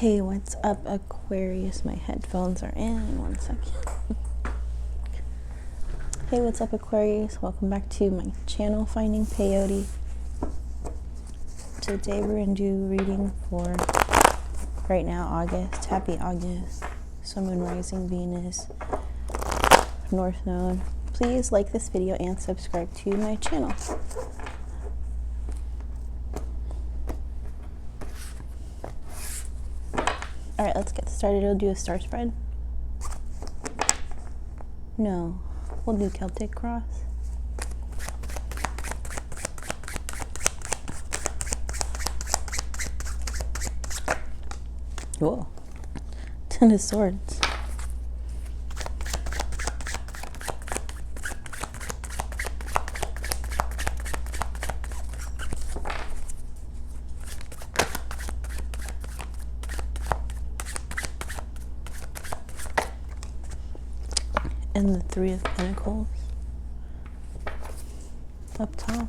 Hey, what's up, Aquarius? My headphones are in. 1 second. Hey, what's up, Aquarius? Welcome back to my channel, Finding Peyote. Today we're going to do reading for, right now, August. Happy August. Sun, Moon, Rising, Venus, North Node. Please like this video and subscribe to my channel. Alright, let's get started. We'll do a star spread. No, we'll do Celtic cross. Whoa. 10 of Swords. And the 3 of Pentacles up top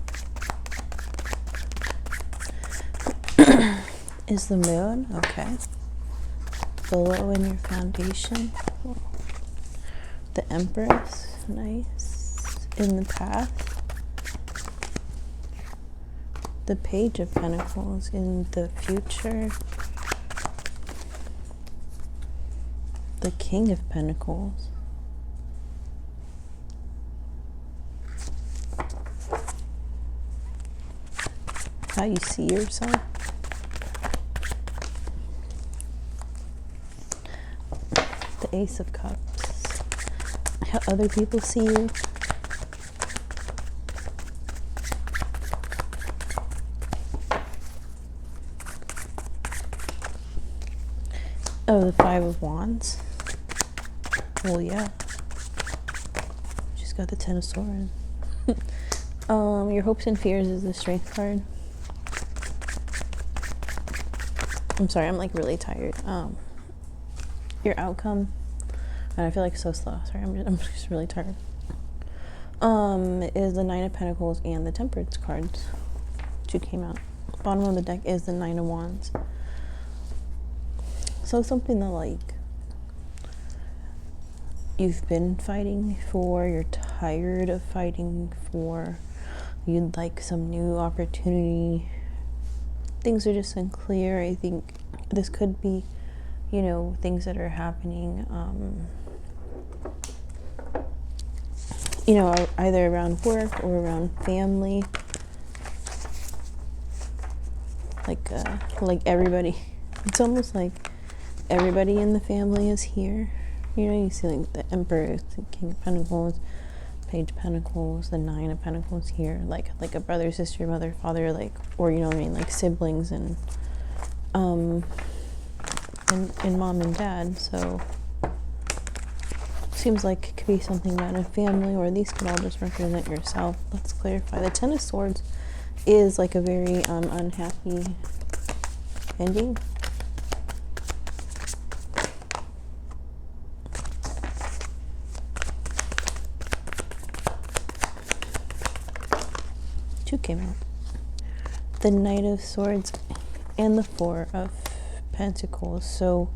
is the Moon. Okay. Below in your foundation, the Empress. Nice. In the path, the Page of Pentacles. In the future, the King of Pentacles. How you see yourself. The Ace of Cups. How other people see you. Oh, the 5 of Wands. Well, yeah. She's got the 10 of Swords. Your hopes and fears is the Strength card. I'm sorry, I'm like really tired. Your outcome, and I feel like so slow. Sorry, I'm just really tired. Is the 9 of Pentacles and the Temperance cards. 2 came out. Bottom of the deck is the 9 of Wands. So something that like you've been fighting for, you're tired of fighting for, you'd like some new opportunity. Things are just unclear. I think this could be, you know, things that are happening, you know, either around work or around family. Like everybody. It's almost like everybody in the family is here. You know, you see like the Emperor, the King of Pentacles, Page of Pentacles, the 9 of Pentacles here, like a brother, sister, mother, father, like, or you know what I mean, like siblings and mom and dad. So seems like it could be something about a family, or these could all just represent yourself. Let's clarify. The 10 of Swords is like a very unhappy ending. Came out. The Knight of Swords and the 4 of Pentacles. So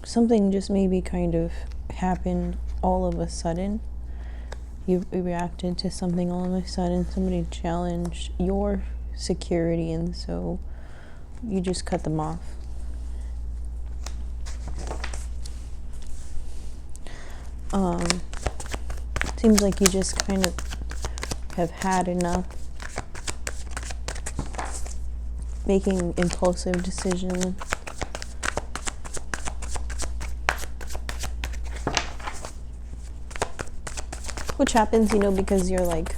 something just maybe kind of happened all of a sudden. You reacted to something all of a sudden. Somebody challenged your security, and so you just cut them off. Seems like you just kind of have had enough making impulsive decisions. Which happens, you know, because you're like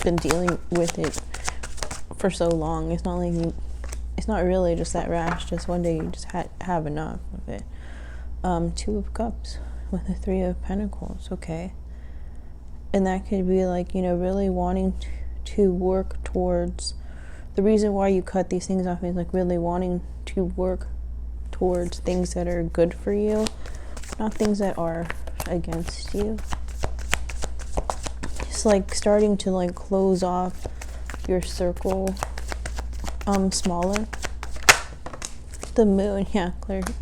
been dealing with it for so long. It's not like you, it's not really just that rash, just one day you just have enough of it. 2 of Cups with the 3 of Pentacles. Okay. And that could be like, you know, really wanting to work towards, the reason why you cut these things off is like really wanting to work towards things that are good for you, not things that are against you. Just like starting to like close off your circle smaller. The moon, yeah,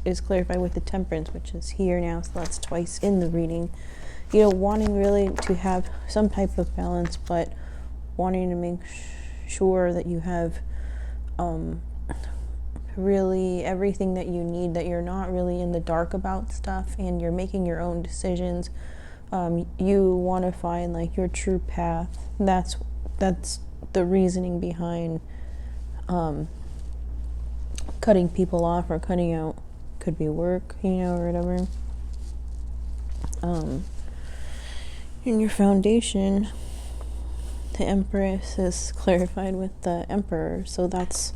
is clarified with the temperance, which is here now, so that's twice in the reading. You know, wanting really to have some type of balance, but wanting to make sure that you have really everything that you need, that you're not really in the dark about stuff, and you're making your own decisions. You want to find like your true path. That's the reasoning behind cutting people off or cutting out. Could be work, you know, or whatever. In your foundation, the Empress is clarified with the Emperor, so that's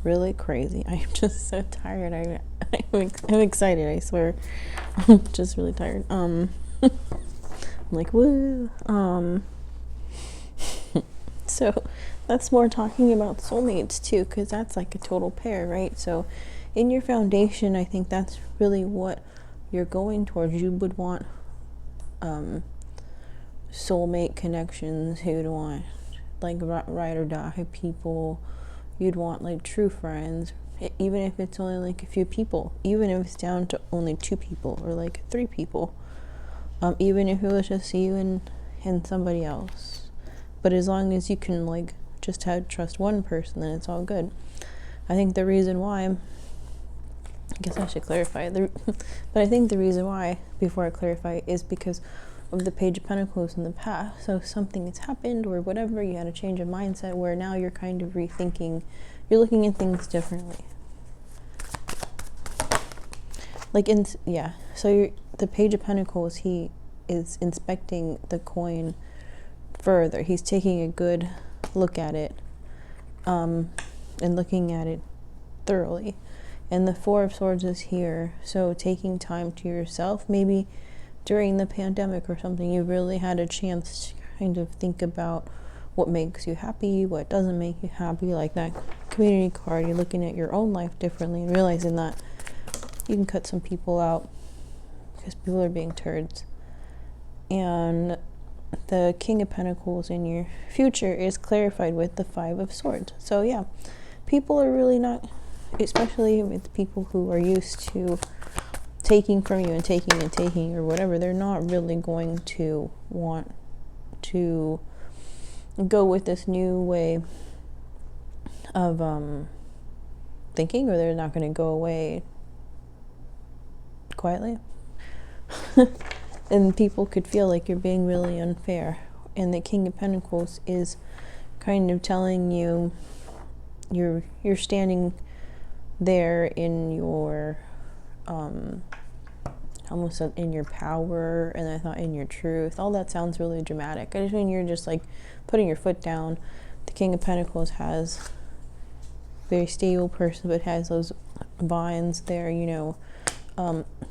really crazy. I'm just so tired. I'm excited, I swear. I'm just really tired. I'm like, woo. So that's more talking about soulmates too, because that's like a total pair, right? So in your foundation, I think that's really what you're going towards. You would want soulmate connections. You'd want like ride or die people. You'd want like true friends, even if it's only like a few people, even if it's down to only 2 people or like 3 people, even if it was just you and somebody else. But as long as you can like just trust one person, then it's all good. I think the reason why, I guess I should clarify, but I think the reason why, before I clarify, is because of the Page of Pentacles in the past. So something has happened or whatever, you had a change of mindset where now you're kind of rethinking, you're looking at things differently. Like so the Page of Pentacles, he is inspecting the coin further. He's taking a good look at it, and looking at it thoroughly. And the Four of Swords is here, so taking time to yourself. Maybe during the pandemic or something, you really had a chance to kind of think about what makes you happy, what doesn't make you happy. Like that community card, you're looking at your own life differently and realizing that you can cut some people out because people are being turds. And the King of Pentacles in your future is clarified with the Five of Swords. So yeah, people are really not, especially with people who are used to taking from you and taking or whatever, they're not really going to want to go with this new way of thinking, or they're not going to go away quietly. And people could feel like you're being really unfair. And the King of Pentacles is kind of telling you you're standing there in your almost in your power, and I thought in your truth. All that sounds really dramatic. I just mean you're just like putting your foot down. The King of Pentacles has very stable person, but has those vines there, you know,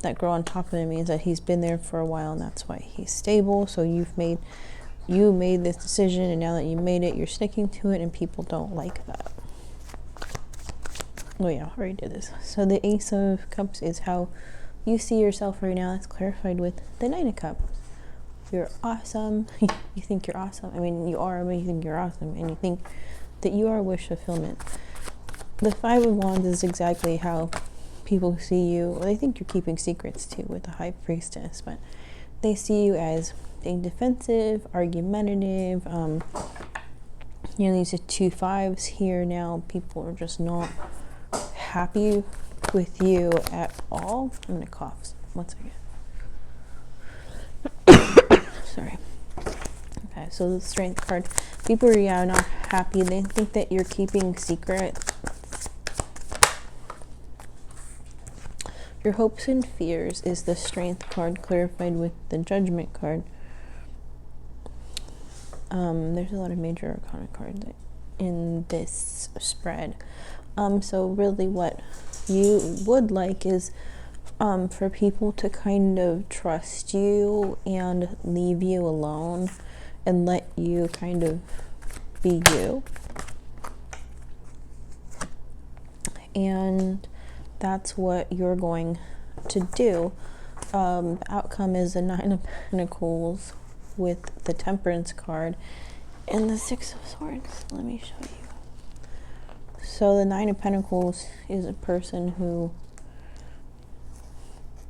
that grow on top of him. Means that he's been there for a while, and that's why he's stable. So you made this decision, and now that you made it, you're sticking to it, and people don't like that. Oh yeah, I already did this. So the Ace of Cups is how you see yourself right now. That's clarified with the Knight of Cups. You're awesome. You think you're awesome. I mean, you are, but you think you're awesome, and you think that you are wish fulfillment. The Five of Wands is exactly how people see you. Well, they think you're keeping secrets too with the High Priestess, but they see you as being defensive, argumentative. You know, these are 2 5s here now. People are just not happy with you at all. I'm gonna cough. 1 second. Sorry. Okay, so the Strength card. People are not happy. They think that you're keeping secrets. Your hopes and fears is the Strength card, clarified with the Judgment card. There's a lot of major arcana cards in this spread. So really what you would like is for people to kind of trust you and leave you alone and let you kind of be you. And that's what you're going to do. The outcome is the Nine of Pentacles with the Temperance card and the Six of Swords. Let me show you. So the Nine of Pentacles is a person who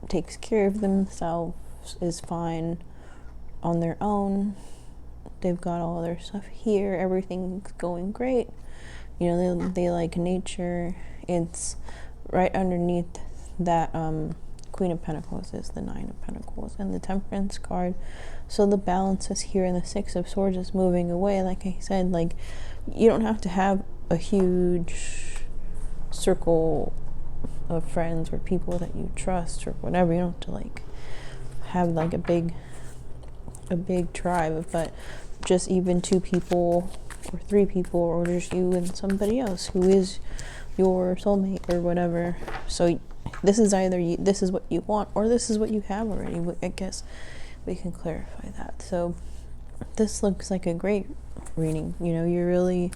takes care of themselves, is fine on their own. They've got all their stuff here. Everything's going great. You know, they like nature. It's right underneath that Queen of Pentacles is the Nine of Pentacles and the Temperance card. So the balance is here, and the Six of Swords is moving away. Like I said, like, you don't have to have a huge circle of friends or people that you trust or whatever. You don't have to like have like a big tribe, but just even 2 people or 3 people, or just you and somebody else who is your soulmate or whatever. So this is either this is what you want, or this is what you have already. I guess we can clarify that. So this looks like a great reading. You know, you're really,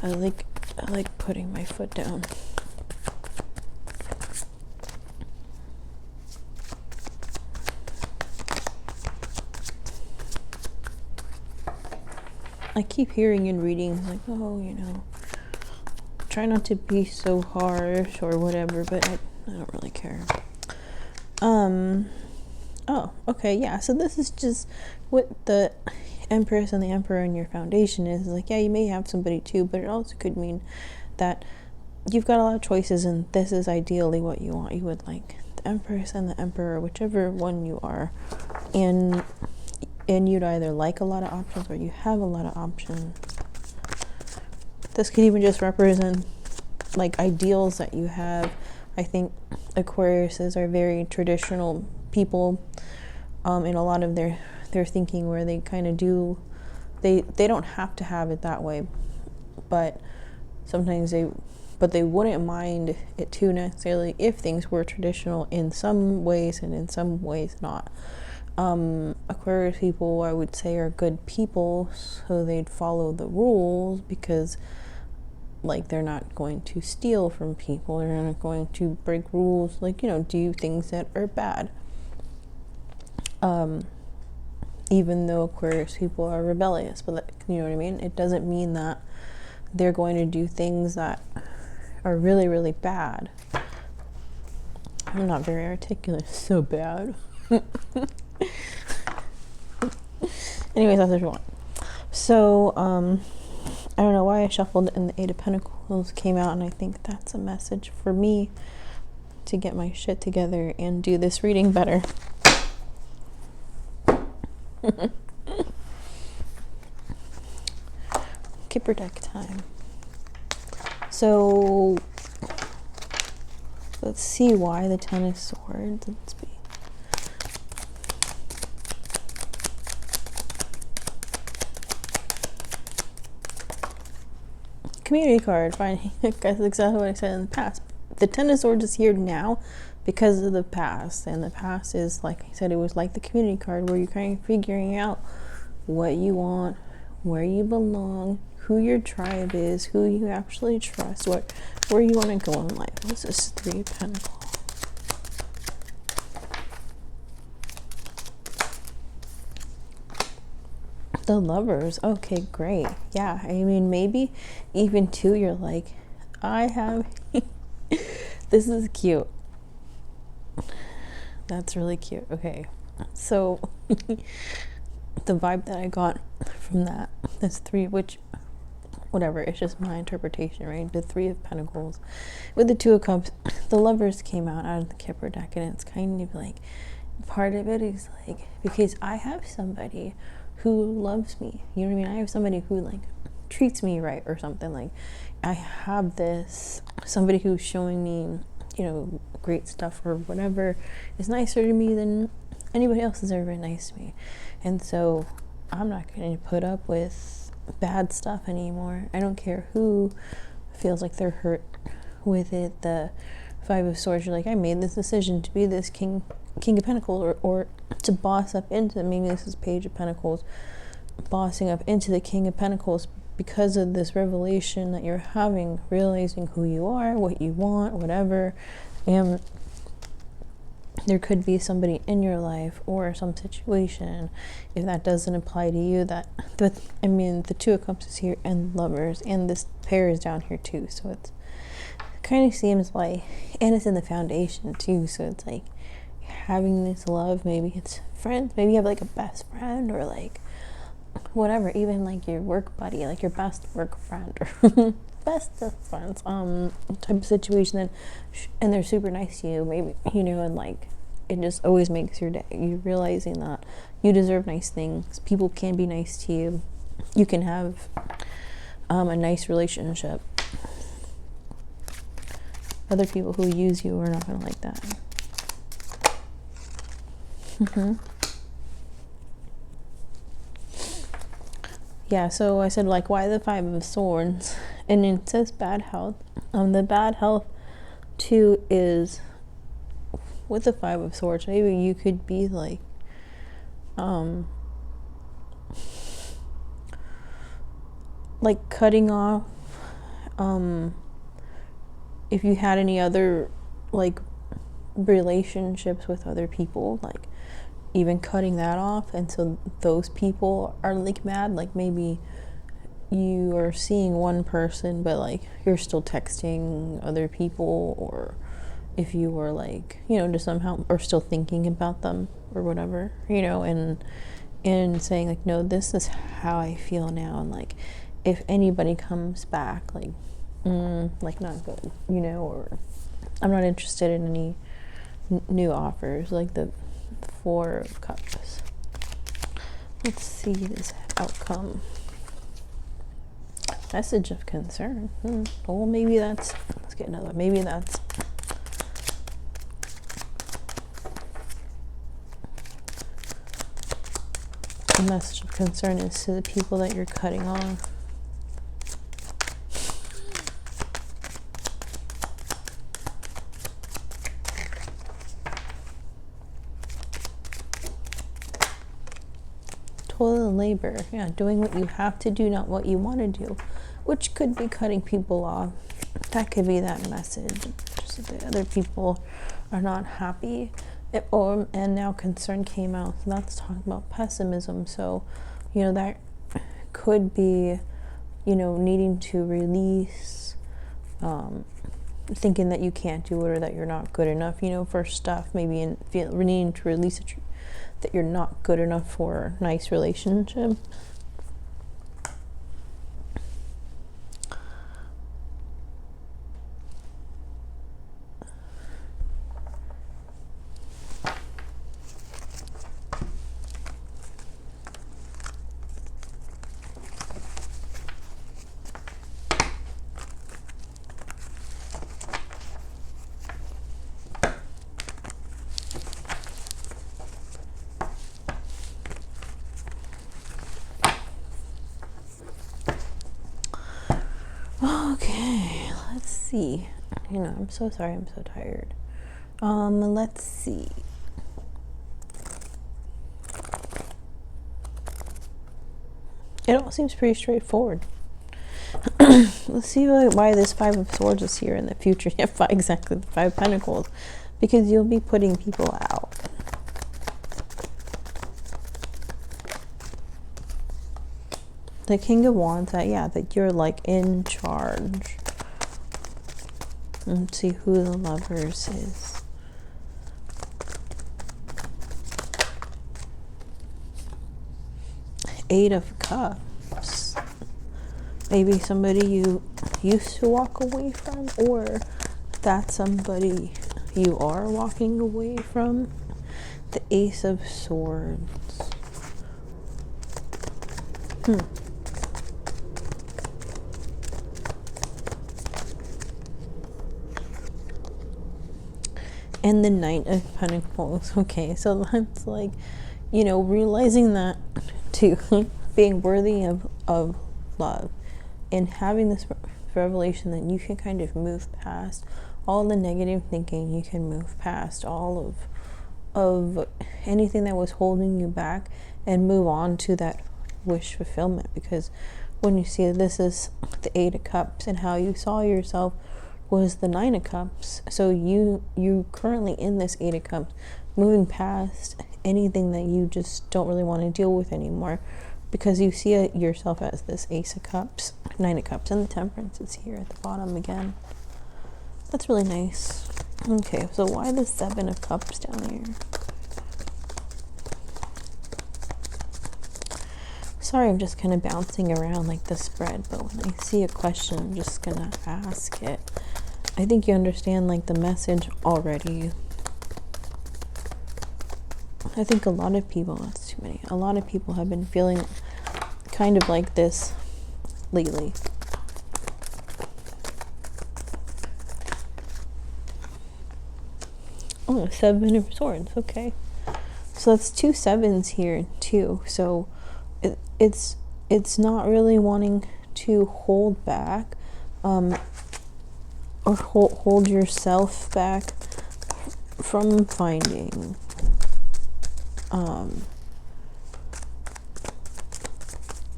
I like putting my foot down. I keep hearing in readings like, oh, you know, try not to be so harsh or whatever, but I don't really care. Oh, okay, yeah, so this is just what the Empress and the Emperor in your foundation is. Like, yeah, you may have somebody too, but it also could mean that you've got a lot of choices, and this is ideally what you want. You would like the Empress and the Emperor, whichever one you are, and you'd either like a lot of options or you have a lot of options. This could even just represent like ideals that you have. I think Aquariuses are very traditional people in a lot of their thinking, where they kind of do, they don't have to have it that way, but sometimes they wouldn't mind it too necessarily if things were traditional in some ways and in some ways not. Aquarius people, I would say, are good people, so they'd follow the rules because, like, they're not going to steal from people, they're not going to break rules, like, you know, do things that are bad. Even though Aquarius people are rebellious, but you know what I mean? It doesn't mean that they're going to do things that are really, really bad. I'm not very articulate, so bad. Anyways, that's what you want. So, I don't know why I shuffled and the Eight of Pentacles came out, and I think that's a message for me to get my shit together and do this reading better. Kipper deck time. So let's see why the Ten of Swords. Let's be. Community card. Fine. That's exactly what I said in the past. The Ten of Swords is here now because of the past, and the past is, like I said, it was like the community card, where you're kind of figuring out what you want, where you belong, who your tribe is, who you actually trust, where you want to go in life. What's this? Three of Pentacles. The Lovers. Okay, great. Yeah, I mean, maybe even two, you're like, I have this is cute. That's really cute. Okay, so the vibe that I got from that's three, which, whatever, it's just my interpretation, right? The Three of Pentacles with the Two of Cups. The Lovers came out of the Kipper deck, and it's kind of like, part of it is like, because I have somebody who loves me, you know what I mean? I have somebody who like treats me right or something. Like, I have this somebody who's showing me, you know, great stuff or whatever is nicer to me than anybody else is ever been nice to me. And so I'm not going to put up with bad stuff anymore. I don't care who feels like they're hurt with it. The Five of Swords, you're like, I made this decision to be this King of Pentacles, or to boss up into, maybe this is Page of Pentacles, bossing up into the King of Pentacles because of this revelation that you're having, realizing who you are, what you want, whatever. And there could be somebody in your life or some situation, if that doesn't apply to you, that the Two of Cups is here and Lovers, and this pair is down here too, so it kind of seems like, and it's in the foundation too, so it's like having this love, maybe it's friends, maybe you have like a best friend, or like whatever, even like your work buddy, like your best work friend or best of friends type of situation, and they're super nice to you, maybe, and like it just always makes your day. You realizing that you deserve nice things, people can be nice to you, you can have a nice relationship. Other people who use you are not going to like that. Yeah, so I said, like, why the Five of Swords? And it says bad health. The bad health too is with the Five of Swords. Maybe you could be like cutting off if you had any other like relationships with other people, like even cutting that off, and so those people are like mad, like maybe you are seeing one person but like you're still texting other people, or if you were like just somehow, or still thinking about them or whatever, and saying like, no, this is how I feel now, and like if anybody comes back, like not good, or I'm not interested in any new offers, like the Four of Cups. Let's see this outcome. Message of concern. Well, maybe let's get another. Maybe that's the message of concern is to the people that you're cutting off. Toil and labor, yeah, doing what you have to do, not what you want to do, which could be cutting people off. That could be that message. Just that the other people are not happy, and now concern came out. So that's talking about pessimism. So, that could be, needing to release, thinking that you can't do it or that you're not good enough, for stuff. Maybe needing to release it, that you're not good enough for a nice relationship. Okay, let's see. I'm so sorry, I'm so tired. Let's see. It all seems pretty straightforward. Let's see why this Five of Swords is here in the future. Yeah, exactly, the Five of Pentacles. Because you'll be putting people out. The King of Wands, that you're like in charge. Let's see who the Lovers is. Eight of Cups. Maybe somebody you used to walk away from, or that's somebody you are walking away from. The Ace of Swords. And the Knight of Pentacles. Okay, so that's like, realizing that too, being worthy of love, and having this revelation that you can kind of move past all the negative thinking. You can move past all of anything that was holding you back and move on to that wish fulfillment. Because when you see this is the Eight of Cups and how you saw yourself was the Nine of Cups. So you currently in this Eight of Cups, moving past anything that you just don't really want to deal with anymore, because you see yourself as this Ace of Cups, Nine of Cups, and the Temperance is here at the bottom again. That's really nice. Okay, so why the Seven of Cups down here? Sorry, I'm just kind of bouncing around like the spread, but when I see a question, I'm just gonna ask it. I think you understand like the message already. I think a lot of people, that's too many, a lot of people have been feeling kind of like this lately. Oh, Seven of Swords, okay. So that's two sevens here too. So it's not really wanting to hold back, or hold yourself back from finding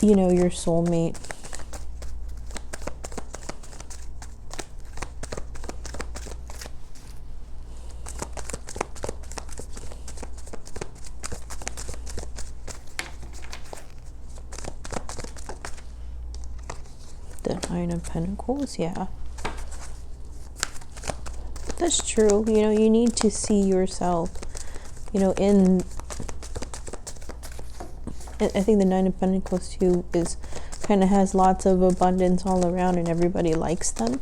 you know, your soulmate. The Nine of Pentacles, yeah. That's true. You know, you need to see yourself, you know, in, I think the Nine of Pentacles too is kind of has lots of abundance all around and everybody likes them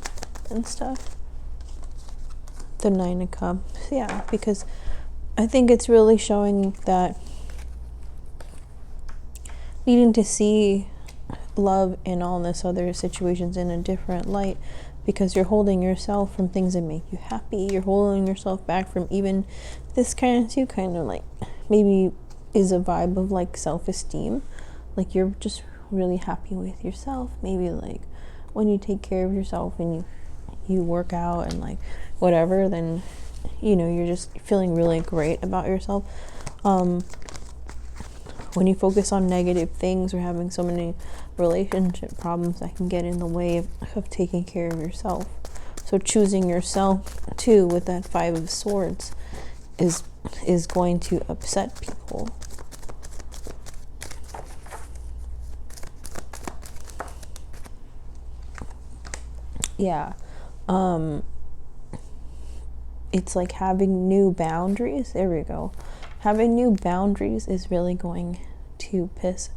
and stuff. The Nine of Cups, yeah, because I think it's really showing that needing to see love in all this other situations in a different light, because you're holding yourself from things that make you happy. You're holding yourself back from even this kind of too, kind of like maybe is a vibe of like self-esteem, like you're just really happy with yourself. Maybe like when you take care of yourself and you work out and like whatever, then you know you're just feeling really great about yourself. When you focus on negative things or having so many relationship problems, that can get in the way of taking care of yourself. So choosing yourself too with that Five of Swords is going to upset people. Yeah. It's like having new boundaries. There we go. Having new boundaries is really going to piss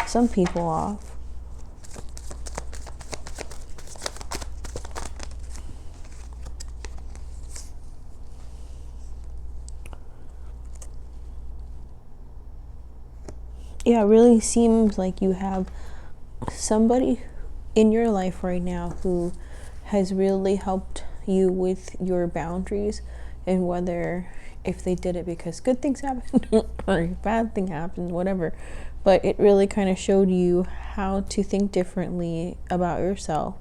some people off. Yeah, it really seems like you have somebody in your life right now who has really helped you with your boundaries, and whether if they did it because good things happened or bad thing happened, whatever, but it really kind of showed you how to think differently about yourself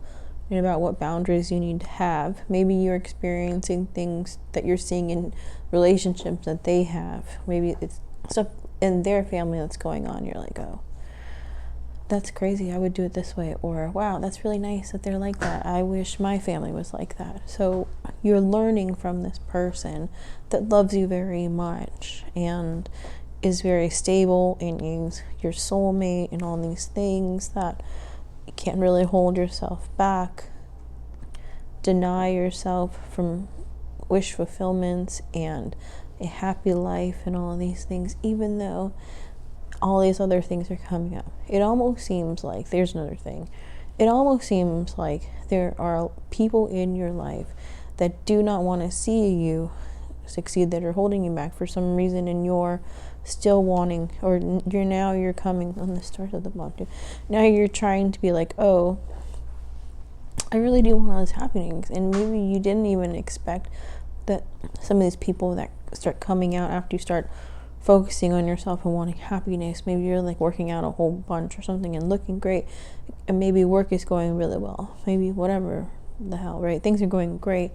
and about what boundaries you need to have. Maybe you're experiencing things that you're seeing in relationships that they have. Maybe it's stuff in their family that's going on. You're like, oh, that's crazy, I would do it this way. Or wow, that's really nice that they're like that, I wish my family was like that. So you're learning from this person that loves you very much and is very stable and is your soulmate and all these things, that you can't really hold yourself back, deny yourself from wish fulfillments and a happy life and all of these things, even though all these other things are coming up. It almost seems like, there's another thing, it almost seems like there are people in your life that do not want to see you succeed, that are holding you back for some reason, and you're still wanting, or you're coming on the start of the month. Now you're trying to be like, oh, I really do want all this happening, and maybe you didn't even expect that some of these people that start coming out after you start focusing on yourself and wanting happiness. Maybe you're like working out a whole bunch or something and looking great, and maybe work is going really well, maybe whatever the hell, right? Things are going great.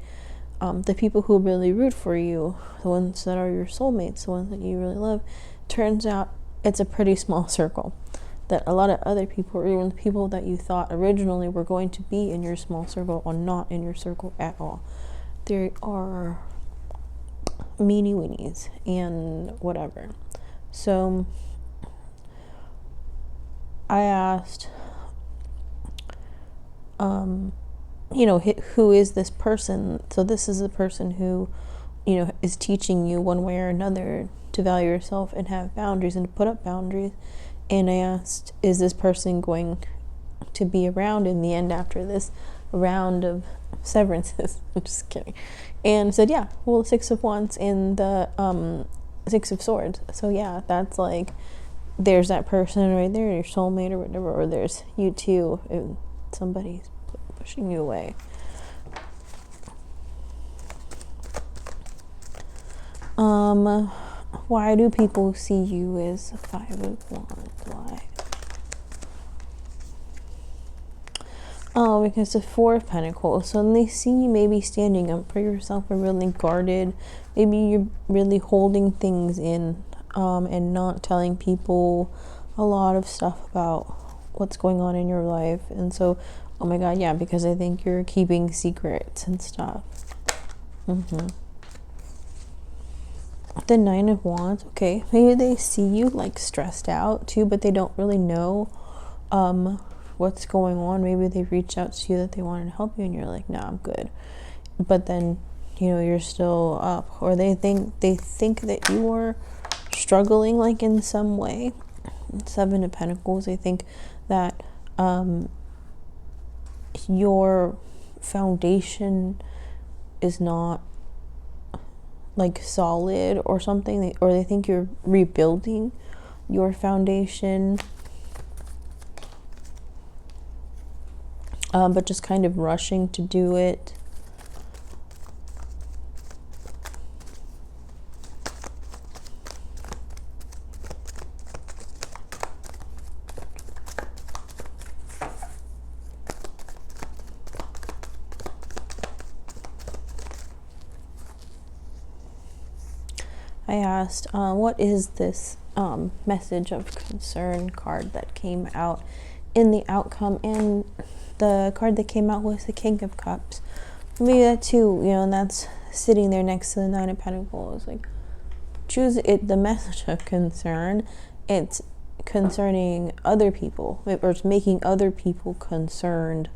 The people who really root for you, the ones that are your soulmates, the ones that you really love, turns out it's a pretty small circle. that a lot of other people, or even the people that you thought originally were going to be in your small circle, are not in your circle at all. There are meanie weenies and whatever. So I asked, who is this person? So this is the person who, is teaching you one way or another to value yourself and have boundaries and to put up boundaries. And I asked, is this person going to be around in the end after this round of severances? I'm just kidding. And said, yeah, well, 6 of Wands and the 6 of Swords. So yeah, that's like, there's that person right there, your soulmate or whatever, or there's you too, and somebody's pushing you away. Why do people see you as a 5 of Wands? Why? Oh, because the 4 of Pentacles. So when they see you maybe standing up for yourself or really guarded, maybe you're really holding things in, and not telling people a lot of stuff about what's going on in your life. And so, oh my God, yeah, because I think you're keeping secrets and stuff. The 9 of Wands, okay, maybe they see you like stressed out too, but they don't really know what's going on. Maybe they reached out to you that they wanted to help you and you're like, nah, I'm good. But then, you're still up, or they think that you are struggling like in some way. 7 of Pentacles, they think that your foundation is not like solid or something, or they think you're rebuilding your foundation, but just kind of rushing to do it. I asked, what is this message of concern card that came out in the outcome? And the card that came out was the King of Cups. Maybe that too, and that's sitting there next to the 9 of Pentacles. Like, choose it. The message of concern, it's concerning other people, or it's making other people concerned.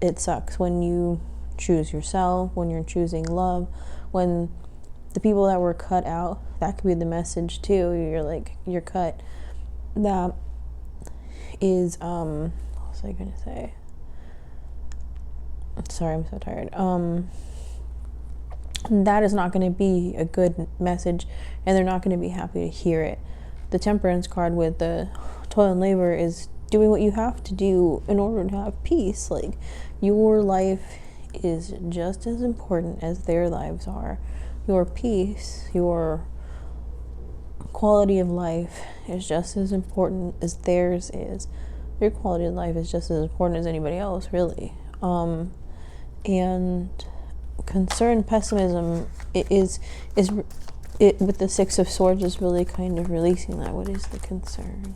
It sucks when you choose yourself, when you're choosing love, when the people that were cut out, that could be the message too. You're cut. That is, what was I gonna say? Sorry, I'm so tired. That is not going to be a good message, and they're not going to be happy to hear it. The Temperance card with the toil and labor is doing what you have to do in order to have peace. Like, your life is just as important as their lives are. Your peace, your quality of life is just as important as theirs is. Your quality of life is just as important as anybody else, really. And concern, pessimism, it with the 6 of Swords is really kind of releasing that. What is the concern?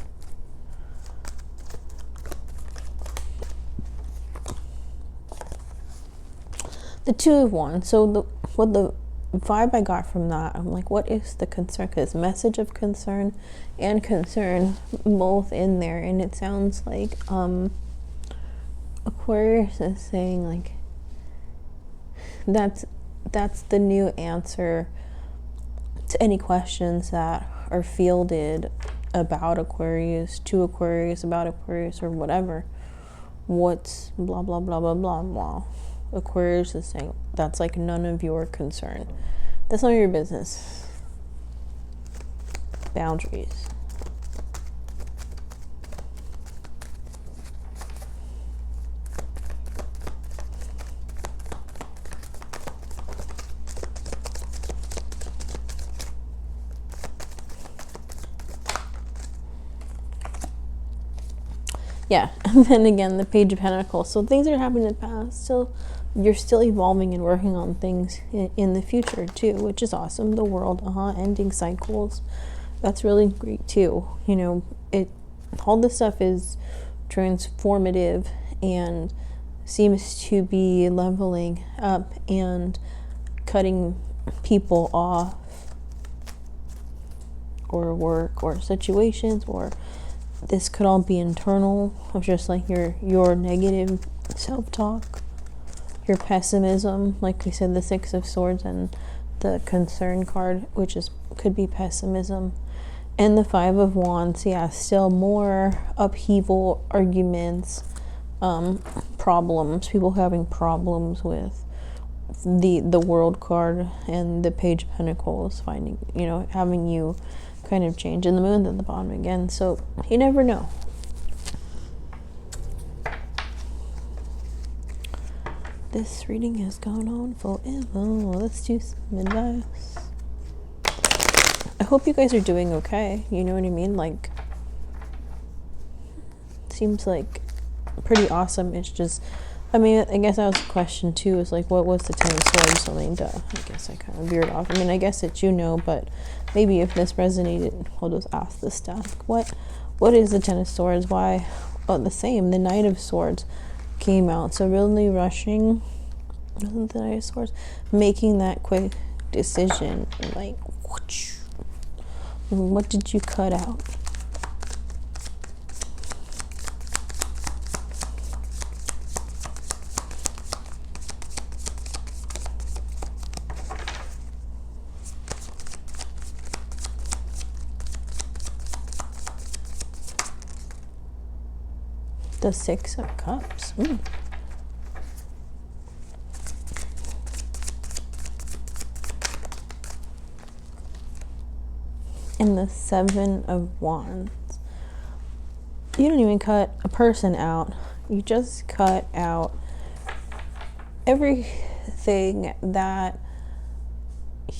The 2 of Wands. So the vibe I got from that, I'm like, what is the concern? Because message of concern and concern both in there, and it sounds like Aquarius is saying like that's the new answer to any questions that are fielded about Aquarius, to Aquarius, about Aquarius, or whatever. What's blah blah blah blah blah blah. Aquarius is saying that's like none of your concern. That's none of your business. Boundaries. Yeah, and then again, the Page of Pentacles. So things are happening in the past. So you're still evolving and working on things in the future too, which is awesome. The world, ending cycles. That's really great too. all this stuff is transformative and seems to be leveling up and cutting people off, or work or situations, or this could all be internal of just like your negative self-talk, your pessimism, like we said, the Six of Swords and the Concern card, which is could be pessimism, and the Five of Wands. Yeah, still more upheaval, arguments, problems, people having problems with the World card and the Page of Pentacles, finding, having you kind of change, and the Moon's at the bottom again, so you never know. This reading has gone on forever. Let's do some advice. I hope you guys are doing okay, you know what I mean? Like, seems like pretty awesome. It's just, I mean, I guess that was a question too, is like, what was the Ten of Swords? Something to, I guess I kind of veered off. I mean, I guess that but maybe if this resonated, we'll just ask this stuff. What is the Ten of Swords? Why? Oh, the same. The Knight of Swords came out. So really rushing, wasn't the Knight of Swords? Making that quick decision, like, whoosh. What did you cut out? The Six of Cups. And the Seven of Wands. You don't even cut a person out. You just cut out everything that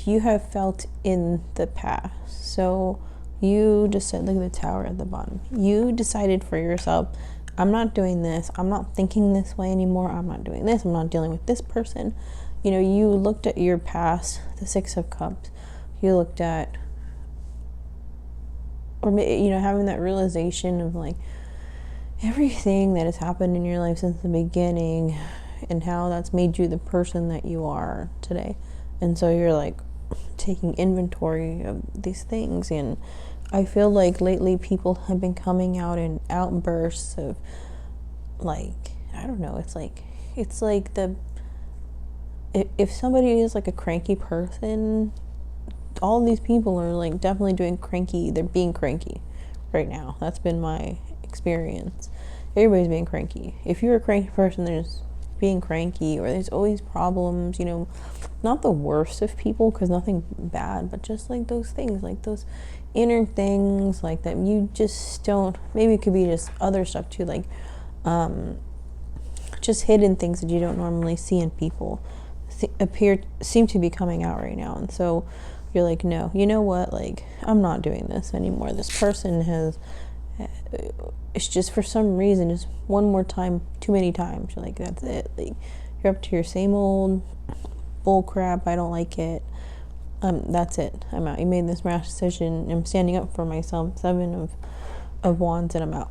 you have felt in the past. So you just said, look at the Tower at the bottom. You decided for yourself, I'm not doing this. I'm not thinking this way anymore. I'm not doing this. I'm not dealing with this person. You looked at your past, the Six of Cups. You looked at, or, having that realization of like everything that has happened in your life since the beginning and how that's made you the person that you are today. And so you're like taking inventory of these things. And I feel like lately people have been coming out in outbursts of like, I don't know, it's like if somebody is like a cranky person, all these people are like definitely they're being cranky right now. That's been my experience. Everybody's being cranky. If you're a cranky person, there's being cranky, or there's always problems, not the worst of people, because nothing bad, but just like those things, like those inner things like that you just don't, maybe it could be just other stuff too, like just hidden things that you don't normally see in people seem to be coming out right now. And so you're like, no, you know what, like, I'm not doing this anymore. This person it's just for some reason, just one more time, too many times, you're like, that's it. Like, you're up to your same old bull crap. I don't like it. That's it. I'm out. You made this rash decision. I'm standing up for myself. Seven of Wands, and I'm out.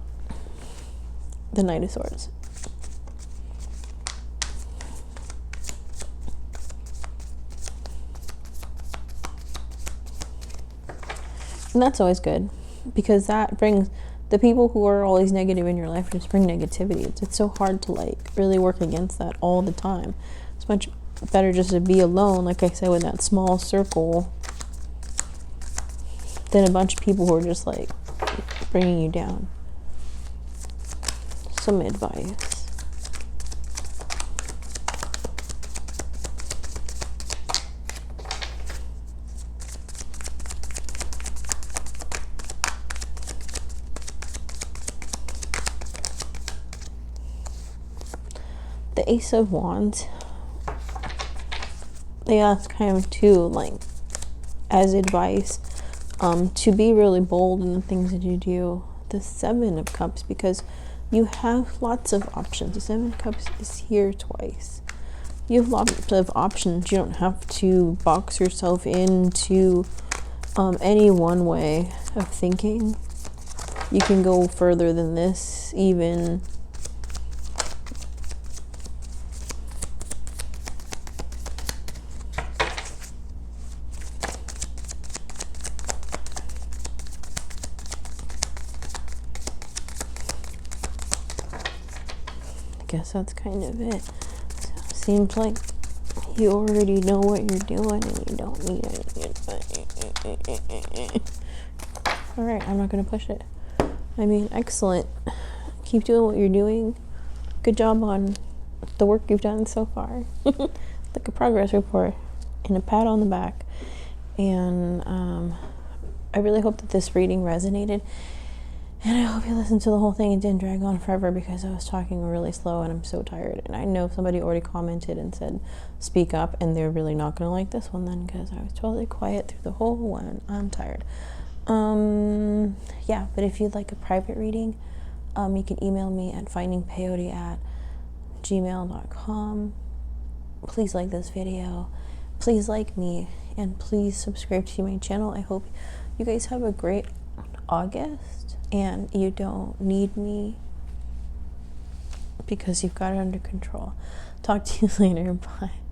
The Knight of Swords. And that's always good, because that brings the people who are always negative in your life, just bring negativity. It's so hard to like really work against that all the time. It's much better just to be alone, like I said, with that small circle, than a bunch of people who are just like bringing you down. Some advice. The Ace of Wands. They ask kind of too, like, as advice, to be really bold in the things that you do. The Seven of Cups, because you have lots of options. The Seven of Cups is here twice. You have lots of options. You don't have to box yourself into any one way of thinking. You can go further than this even. I guess that's kind of it. So, seems like you already know what you're doing and you don't need any. Alright, I'm not going to push it. I mean, excellent. Keep doing what you're doing. Good job on the work you've done so far. Like a progress report and a pat on the back. And I really hope that this reading resonated. And I hope you listened to the whole thing and didn't drag on forever, because I was talking really slow and I'm so tired. And I know somebody already commented and said, speak up, and they're really not going to like this one then, because I was totally quiet through the whole one. I'm tired. Yeah, but if you'd like a private reading, you can email me at findingpeyote@gmail.com. Please like this video. Please like me. And please subscribe to my channel. I hope you guys have a great August. And you don't need me, because you've got it under control. Talk to you later. Bye.